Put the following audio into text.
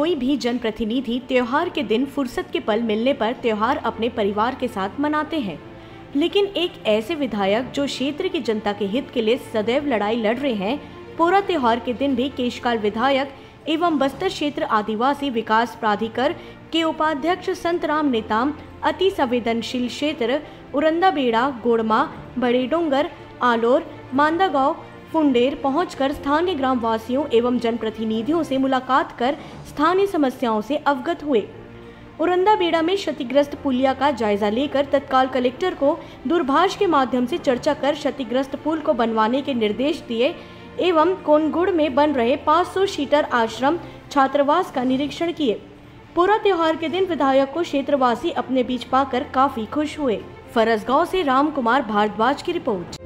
कोई भी जनप्रतिनिधि त्योहार के दिन फुर्सत के पल मिलने पर त्योहार अपने परिवार के साथ मनाते हैं, लेकिन एक ऐसे विधायक जो क्षेत्र की जनता के हित के लिए सदैव लड़ाई लड़ रहे हैं, पूरा त्योहार के दिन भी केशकाल विधायक एवं बस्तर क्षेत्र आदिवासी विकास प्राधिकर के उपाध्यक्ष संतराम नेताम अति संवेदनशील क्षेत्र उरंदाबेड़ा, गोड़मा, बड़े डोंगर, आलोर, मांदागांव, फुंडेर पहुंचकर स्थानीय ग्राम वासियों एवं जनप्रतिनिधियों से मुलाकात कर स्थानीय समस्याओं से अवगत हुए। उरंदाबेड़ा में क्षतिग्रस्त पुलिया का जायजा लेकर तत्काल कलेक्टर को दूरभाष के माध्यम से चर्चा कर क्षतिग्रस्त पुल को बनवाने के निर्देश दिए एवं कोनगुड़ में बन रहे 500 सीटर आश्रम छात्रावास का निरीक्षण किए। पूरा त्योहार के दिन विधायक को क्षेत्रवासी अपने बीच पाकर काफी खुश हुए। फरसगांव से राम कुमार भारद्वाज की रिपोर्ट।